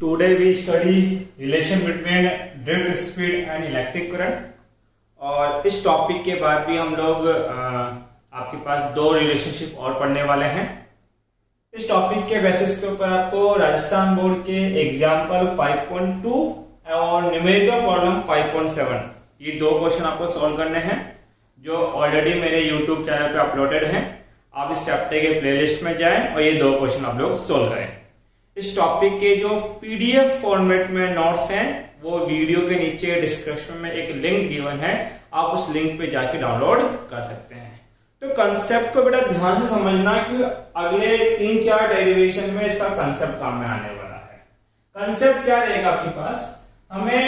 Today we study relation between drift speed and electric current। और इस topic के बाद भी हम लोग आपके पास दो रिलेशनशिप और पढ़ने वाले हैं। इस टॉपिक के बेसिस के ऊपर आपको राजस्थान बोर्ड के एग्जाम्पल 5.2 और न्यूमेरिकल प्रॉब्लम 5.7 ये दो क्वेश्चन आपको सॉल्व करने हैं, जो ऑलरेडी मेरे YouTube चैनल पे अपलोडेड हैं। आप इस चैप्टर के प्लेलिस्ट में जाएं और ये दो क्वेश्चन आप लोग सॉल्व करें। इस टॉपिक के जो पीडीएफ फॉर्मेट में नोट्स हैं वो वीडियो के नीचे डिस्क्रिप्शन में एक लिंक गिवन है, आप उस लिंक पे जाके डाउनलोड कर सकते हैं। तो कंसेप्ट को बेटा ध्यान से समझना कि अगले 3-4 डेरिवेशन में इसका कंसेप्ट काम में आने वाला है। कंसेप्ट क्या रहेगा आपके पास, हमें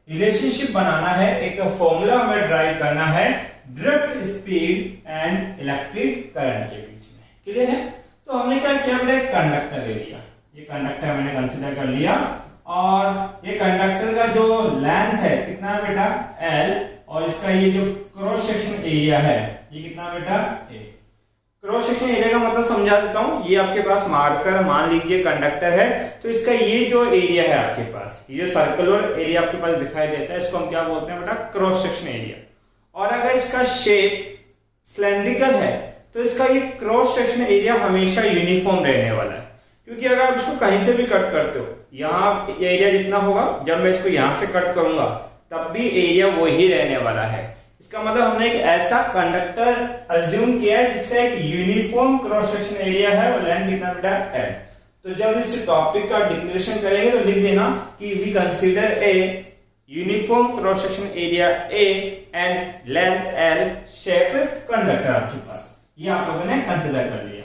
रिलेशनशिप बनाना है, एक फॉर्मूला हमें ड्राइव करना है drift speed and electric current के बीच में। क्लियर है? तो हमने क्या किया, हमने कंडक्टर ले लिया, ये कंडक्टर मैंने कंसीडर कर लिया और ये कंडक्टर का जो लेंथ है कितना है बेटा L, और इसका ये जो क्रॉस सेक्शन एरिया है ये कितना बेटा A। क्रॉस सेक्शन एरिया का मतलब समझा देता हूं। ये आपके पास मार्कर मान लीजिए कंडक्टर है, तो इसका ये जो एरिया है आपके पास, ये जो सर्कुलर एरिया आपके पास दिखाई देता है, इसको हम क्या बोलते हैं बेटा, क्रॉस सेक्शन एरिया। और अगर इसका शेप सिलेंड्रिकल है तो इसका ये क्रॉस सेक्शन एरिया हमेशा यूनिफॉर्म रहने वाला है, क्योंकि अगर आप इसको कहीं से भी कट करते हो, यहाँ एरिया जितना होगा, जब मैं इसको यहां से कट करूंगा तब भी एरिया वही रहने वाला है। इसका मतलब हमने एक ऐसा कंडक्टर अज्यूम किया है जिसका एक यूनिफॉर्म क्रॉस सेक्शन एरिया है और लेंथ कितना बेटा L। तो जब इस टॉपिक का डिक्लेरेशन करेंगे तो लिख देना कि we consider a uniform cross section area A and length L shaped conductor आपके पास, ये आप लोगों ने कंसीडर कर लिया।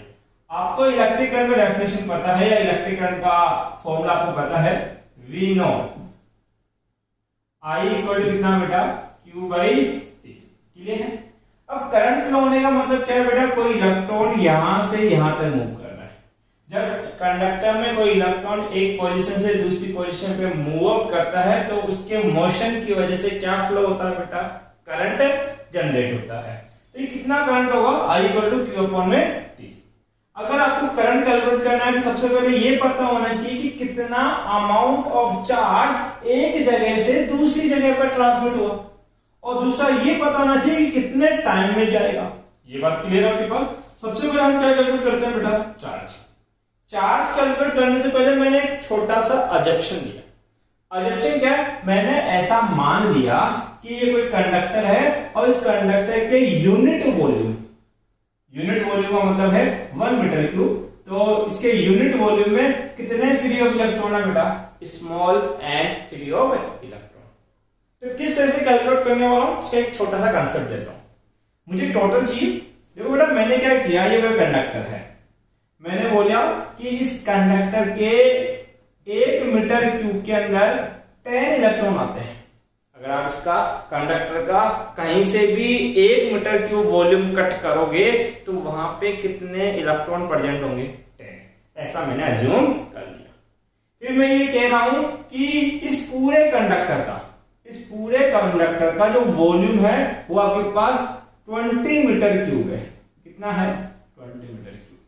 आपको इलेक्ट्रिक करंट का डेफिनेशन पता है या इलेक्ट्रिक करंट का फॉर्मूला आपको पता है, we know I equal to कितना बेटा Q बाई T। क्लियर है? अब करंट फ्लो होने का मतलब क्या है बेटा, कोई इलेक्ट्रॉन यहां से यहां तक मूव कर रहा है। जब कंडक्टर में कोई इलेक्ट्रॉन एक पोजीशन से दूसरी पोजीशन पे मूव अप करता है तो उसके मोशन की वजह से क्या फ्लो होता है बेटा, करंट जनरेट होता है। तो ये कितना करंट होगा, I equal to Q upon में T। अगर आपको करंट कैलकुलेट करना है तो सबसे पहले ये पता होना चाहिए कि कितना अमाउंट ऑफ चार्ज एक जगह से दूसरी जगह पर ट्रांसमिट हुआ, और दूसरा ये पता होना चाहिए कि कितने टाइम में जाएगा। ये बात क्लियर है आपके पास? सबसे पहले हम क्या कैलकुलेट करते हैं बेटा, चार्ज कैलकुलेट करने से पहले मैंने एक छोटा सा अजम्पशन दिया। अजम्पशन क्या है, मैंने ऐसा मान लिया कि ये कोई कंडक्टर है और इस कंडक्टर के यूनिट वॉल्यूम का मतलब है 1 मीटर क्यूब, तो इसके यूनिट वॉल्यूम में कितने फ्री ऑफ इलेक्ट्रॉन है बेटा, small and free of electron. तो किस तरह से कैलकुलेट करने वाला हूं, इसका एक छोटा सा कंसेप्ट देता हूं। मुझे टोटल चाहिए। देखो बेटा मैंने क्या किया, ये कोई कंडक्टर है, मैंने बोला कि इस कंडक्टर के 1 मीटर क्यूब के अंदर 10 इलेक्ट्रॉन आते हैं। अगर आप इसका कंडक्टर का कहीं से भी 1 मीटर क्यूब वॉल्यूम कट करोगे तो वहां पे कितने इलेक्ट्रॉन प्रेजेंट होंगे, 10। ऐसा मैंने अज्यूम कर लिया। फिर मैं ये कह रहा हूं कि इस पूरे कंडक्टर का जो वॉल्यूम है वो आपके पास 20 मीटर क्यूब है। कितना है, 20 मीटर क्यूब।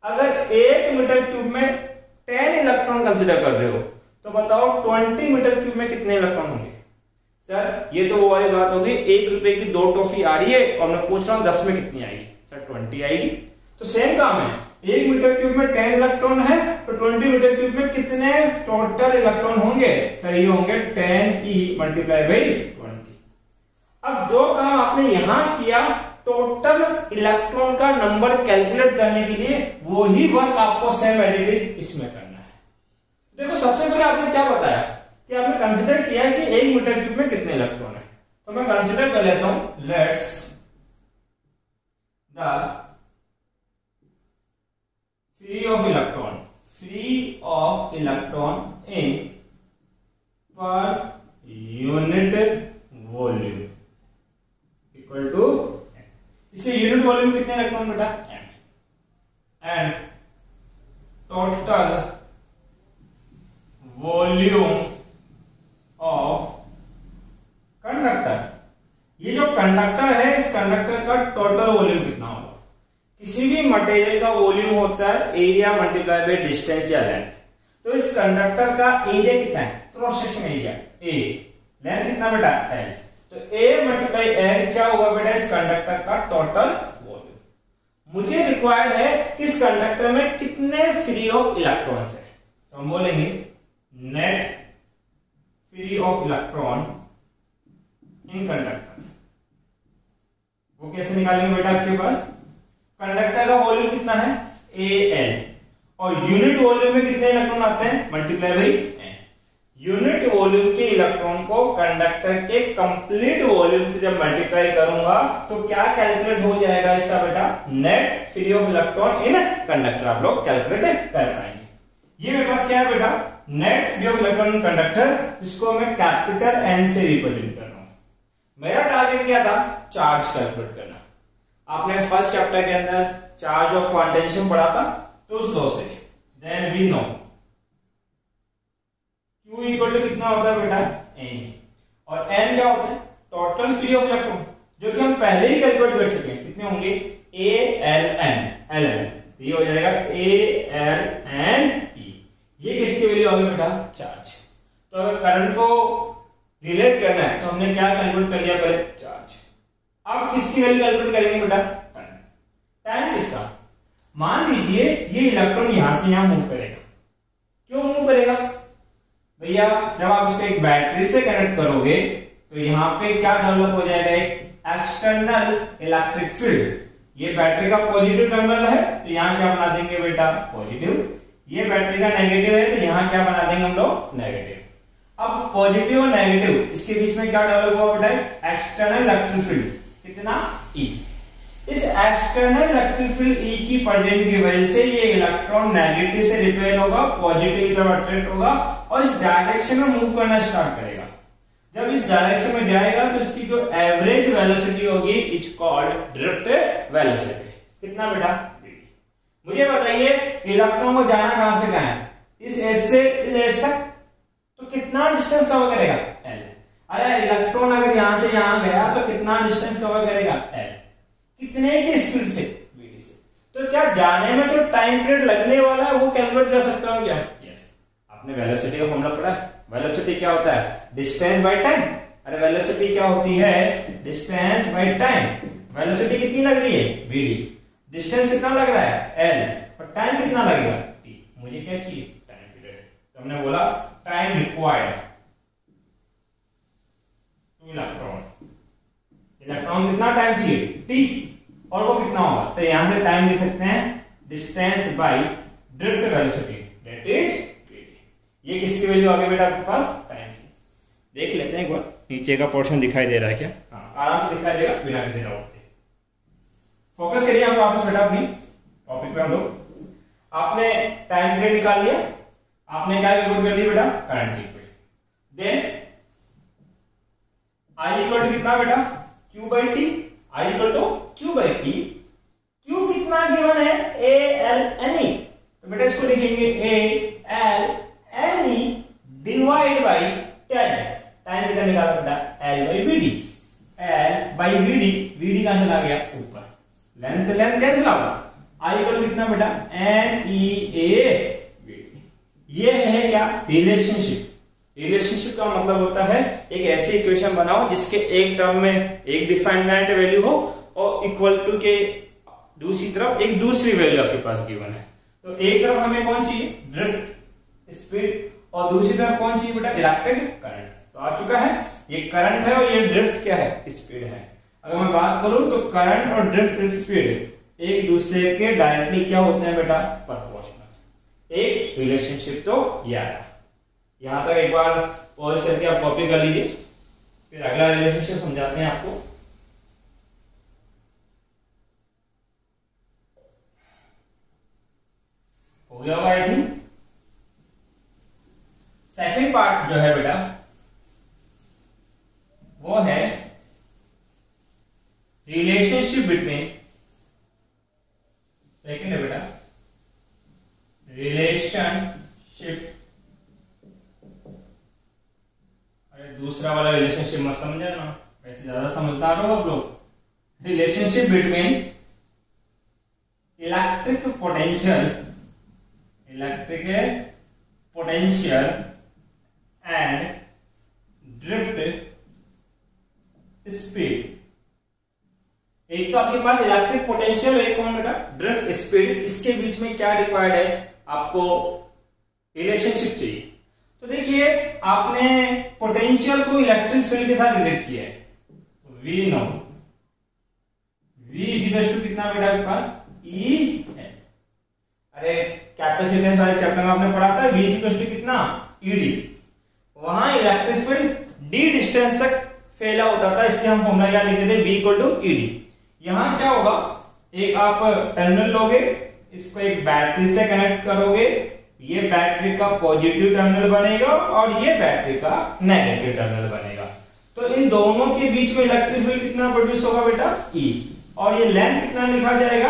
अगर 1 मीटर क्यूब में 10 इलेक्ट्रॉन कंसिडर कर रहे हो तो बताओ 20 मीटर क्यूब में कितने इलेक्ट्रॉन होंगे। सर ये तो वो वाली बात होगी, 1 रुपए की 2 टॉफी आ रही है और मैं पूछ रहा हूं 10 में कितनी आएगी, सर 20 आएगी। तो सेम काम है, 1 मीटर क्यूब में 10 इलेक्ट्रॉन है तो 20 मीटर क्यूब में कितने टोटल इलेक्ट्रॉन होंगे, सर ये होंगे 10E मल्टीप्लाई बाई 20। अब जो काम आपने यहां किया टोटल इलेक्ट्रॉन का नंबर कैलकुलेट करने के लिए, वही वर्क आपको सेम एज इट इज इसमें करना है। देखो सबसे पहले आपने क्या बताया कि आपने कंसीडर किया कि 1 मीटर क्यूब में कितने इलेक्ट्रॉन है, तो मैं कंसीडर कर लेता हूं, let's the free of electron in per unit volume equal to, इसके यूनिट वॉल्यूम कितने इलेक्ट्रॉन बेटा, and total volume of conductor. ये जो कंडक्टर है इस कंडक्टर का टोटल वॉल्यूम कितना होगा। किसी भी मटेरियल का वॉल्यूम होता है एरिया मल्टीप्लाई बाय डिस्टेंस या लेंथ। तो इस इस कंडक्टर का एरिया कितना है, cross section area A, length कितना बेटा एल, तो ए मल्टीप्लाई एल क्या होगा बेटा इस कंडक्टर का टोटल वॉल्यूम। मुझे रिक्वायर्ड है कि इस कंडक्टर में कितने फ्री ऑफ इलेक्ट्रॉन्स है, तो हम बोलेंगे net free of electron in conductor. वो कैसे निकालेंगे बेटा, आपके पास कंडक्टर का वॉल्यूम कितना है ए एल, और यूनिट वॉल्यूम में कितने इलेक्ट्रॉन आते हैं multiply by N. Unit volume के इलेक्ट्रॉन को कंडक्टर के कंप्लीट वॉल्यूम से जब मल्टीप्लाई करूंगा तो क्या कैलकुलेट हो जाएगा इसका बेटा, net free of electron in conductor. आप लोग कैलकुलेट कर पाएंगे। ये मेरे पास क्या है बेटा, net free of electron in conductor, इसको मैं कैपिटल एन से रिप्रेजेंट कर रहा हूं। मेरा टारगेट क्या था, चार्ज कैलकुलेट करना। आपने फर्स्ट चैप्टर के अंदर चार्ज और क्वांटाइजेशन पढ़ा था, तो उस लॉ से then we know Q equal to कितना होता है बेटा N, और N क्या होता है टोटल फ्री ऑफ इलेक्ट्रॉन, जो कि हम पहले ही कैलकुलेट कर चुके हैं। कितने होंगे ALN, तो ये हो जाएगा ALNE। ये किसकी वैल्यू होगी बेटा, चार्ज। तो अगर करंट को रिलेट करना है तो हमने क्या कैलकुलेट कर लिया, पहले चार्ज। अब किसकी वैल्यू कैलकुलेट करेंगे बेटा, टाइम। टाइम किसका, मान लीजिए ये इलेक्ट्रॉन यहां से यहां मूव करेगा। क्यों मूव करेगा भैया, जब आप इसको एक बैटरी से कनेक्ट करोगे तो यहां पे क्या डेवलप हो जाएगा, एक एक्सटर्नल इलेक्ट्रिक फील्ड। ये बैटरी का पॉजिटिव टर्मिनल है तो यहां क्या बना देंगे बेटा पॉजिटिव, ये बैटरी का नेगेटिव है तो यहां क्या बना देंगे हम लोग नेगेटिव। अब पॉजिटिव और नेगेटिव इसके बीच में क्या डेवलप हुआ बेटा, एक्सटर्नल इलेक्ट्रिक फील्ड कितना E। इस एक्सटर्नल इलेक्ट्रिक फील्ड E की प्रेजेंट की वजह से ये इलेक्ट्रॉन नेगेटिव से रिपेल होगा, पॉजिटिव की तरफ अट्रैक्ट होगा और इस डायरेक्शन में मूव करना स्टार्ट करेगा। जब इस डायरेक्शन में जाएगा तो इसकी जो एवरेज वेलोसिटी होगी इज कॉल्ड ड्रिफ्ट वेलोसिटी। कितना बेटा, मुझे बताइए इलेक्ट्रॉन को जाना कहां से कहां है, इस एस से इस एस तक, तो कितना डिस्टेंस कवर करेगा L। अरे इलेक्ट्रॉन अगर यहां से यहां गया तो कितना डिस्टेंस कवर करेगा L, कितने की स्पीड से, v से। तो क्या जाने में जो टाइम पीरियड लगने वाला है वो कैलकुलेट कर सकता हूं क्या, यस। आपने वेलोसिटी का फॉर्मूला पढ़ा है, वेलोसिटी क्या होता है, डिस्टेंस बाय टाइम। अरे वेलोसिटी क्या होती है, डिस्टेंस बाय टाइम। वेलोसिटी कितनी लग रही है vd, डिस्टेंस कितना लग रहा है l, और टाइम कितना लगेगा t। मुझे क्या चाहिए, टाइम पीरियड। तो हमने बोला time required two electron, electron कितना टाइम चाहिए t, और वो कितना होगा, सर यहां से टाइम लिख सकते हैं distance by drift velocity that is vd। ये किसकी वैल्यू आ गई बेटा आपके पास, टाइम की। देख लेते हैं एक बार, नीचे का पोर्शन दिखाई दे रहा है क्या, हाँ आराम से दिखाई देगा बिना किसी डाउट के। फोकस करिए हम वापस बेटा अपनी टॉपिक पे। हम लोग आपने टाइम पीरियड निकाल लिया, आपने क्या कैलकुलेट कर लिया बेटा, current equation. Then I equal to कितना बेटा, Q by T, I equal to Q by T. Q कितना गिवन है, ALNE, तो बेटा इसको लिखेंगे ALNE divide by time. Time कितना निकाला बेटा, L by VD, L by VD, VD कहां चला गया ऊपर, लेंथ से लेंथ कैंसिल होगा। I इक्वल टू कितना बेटा, NEAVD। ये है क्या, रिलेशनशिप। रिलेशनशिप का मतलब होता है एक ऐसी इक्वेशन बनाओ जिसके एक टर्म में एक डिफाइनाइट वैल्यू हो और इक्वल टू के दूसरी तरफ एक दूसरी वैल्यू आपके पास गिवन है। तो एक तरफ हमें कौन चाहिए, ड्रिफ्ट स्पीड, और दूसरी तरफ कौन चाहिए बेटा, इलेक्ट्रिक करंट। तो आ चुका है, ये करंट है और ये ड्रिफ्ट क्या है, स्पीड है। अगर मैं बात करूं तो करंट और ड्रिफ्ट स्पीड एक दूसरे के डायरेक्टली क्या होते हैं बेटा, प्रोपोर्शनल। एक रिलेशनशिप तो ये आया। यहां तक एक बार पॉज करके आप कॉपी कर लीजिए, फिर अगला रिलेशनशिप समझाते हैं आपको। हो गया होगा आई थिंक। सेकेंड पार्ट जो है बेटा वो है रिलेशनशिप बिटवीन, सेकेंड है बेटा रिलेशनशिप, दूसरा वाला रिलेशनशिप मत समझे ना, वैसे ज्यादा समझदार हो आप लोग। Relationship between electric potential, electric potential and drift speed. एक तो आपके पास इलेक्ट्रिक पोटेंशियल, एक कौन बेटा ड्रिफ्ट स्पीड। इसके बीच में क्या रिक्वायर्ड है, आपको रिलेशनशिप चाहिए। तो देखिए आपने पोटेंशियल को इलेक्ट्रिक फील्ड के साथ रिलेट किया है, तो we know V equal to कितना बेटा आपके पास E है। अरे कैपेसिटेंस वाले चैप्टर में आपने पढ़ा था V इक्वल टू कितना ED। वहां इलेक्ट्रिक फील्ड D डिस्टेंस तक फैला होता था, इसलिए हम फॉर्मूला क्या लिखते थे V इक्वल टू ED। यहां क्या होगा, एक आप टर्मिनल लोगे, इसको एक बैटरी से कनेक्ट करोगे, ये बैटरी का पॉजिटिव टर्मिनल बनेगा और ये बैटरी का नेगेटिव टर्मिनल बनेगा। तो इन दोनों के बीच में इलेक्ट्रिक फील्ड कितना प्रोड्यूस होगा बेटा E, और ये लेंथ कितना लिखा जाएगा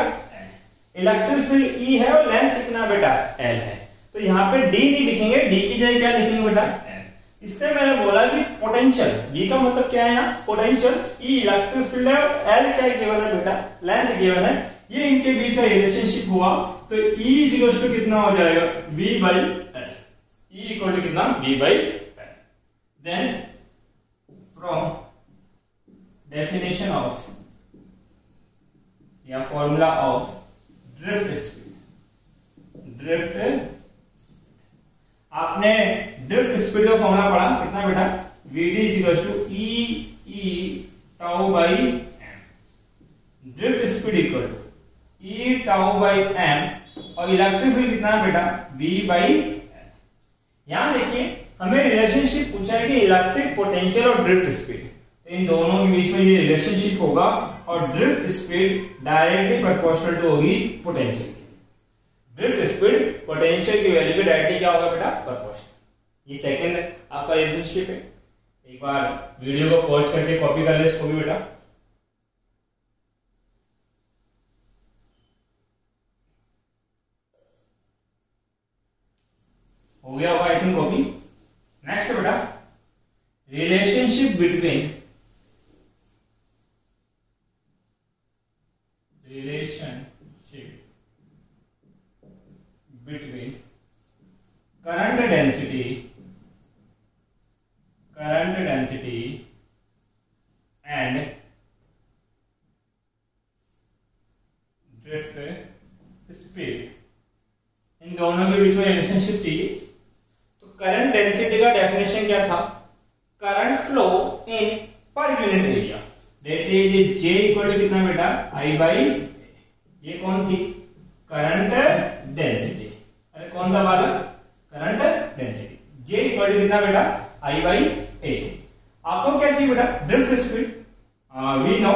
इलेक्ट्रिक फील्ड E है और लेंथ कितना बेटा L है। तो यहाँ पे D नहीं लिखेंगे, D की जगह क्या लिखेंगे बेटा L। इसलिए मैंने बोला कि पोटेंशियल, B का मतलब क्या है यहाँ पोटेंशियल, E इलेक्ट्रिक फील्ड है और L क्या गिवन है बेटा लेंथ गिवन है। ये इनके बीच का रिलेशनशिप हुआ तो E इक्वल टू कितना हो जाएगा V by L। E equal to कितना V by L। Then from definition of या फॉर्मूला ऑफ ड्रिफ्ट स्पीड, आपने ड्रिफ्ट स्पीड का फॉर्मूला पढ़ा कितना बेटा Vd equal to E tau by m। Drift speed equal to E tau by m और electric field कितना है बेटा V बाई L। यहां देखिए हमें रिलेशनशिप पूछा है कि इलेक्ट्रिक पोटेंशियल और ड्रिफ्ट स्पीड, तो इन दोनों के बीच में ये रिलेशनशिप होगा और drift speed directly proportional to होगी पोटेंशियल की। ड्रिफ्ट स्पीड पोटेंशियल की वैल्यू पे डायरेक्टली क्या होगा बेटा प्रोपोर्शनल। ये सेकंड आपका रिलेशनशिप है। एक बार वीडियो को पॉज करके कॉपी कर ले इसको भी बेटा। हो गया होगा आई थिंक कॉपी। नेक्स्ट बेटा relationship between current density and drift speed, इन दोनों के बीच में रिलेशनशिप चाहिए। तो करंट डेंसिटी का डेफिनेशन क्या था, current flow in per unit area, that is J equal to कितना बेटा I बाई, ये कौन थी करंट डेंसिटी। अरे कौन था बालक current density. J equal to कितना बेटा I बाई A। आपको क्या चाहिए बेटा drift speed. We know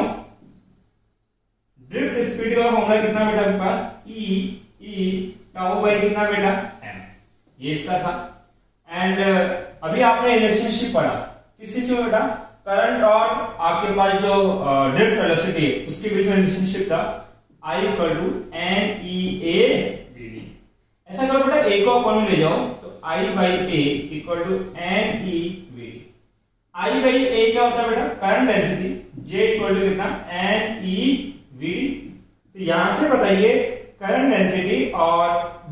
drift speed का फॉर्मूला कितना बेटा आपके पास E टाउ बाई कितना बेटा m, ये इसका था। एंड अभी आपने रिलेशनशिप पढ़ा किसी से बेटा करंट और आपके पास जो ड्रिफ्ट वेलोसिटी है उसके बीच में रिलेशनशिप था I equal to NEA dd। ऐसा करो बेटा A को अपन में ले जाओ तो I by A equal to NE vid। I by A क्या होता है बेटा current density, J equal to कितना NE vid। तो यहां से बताइए करंट डेंसिटी और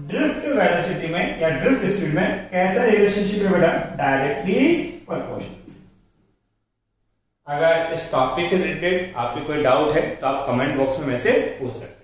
ड्रिफ्ट वेलोसिटी में या ड्रिफ्ट स्पीड में कैसा रिलेशनशिप है बेटा डायरेक्टली प्रोपोर्शनल। अगर इस टॉपिक से रिलेटेड आपको कोई डाउट है तो आप कमेंट बॉक्स में मुझसे पूछ सकते हैं।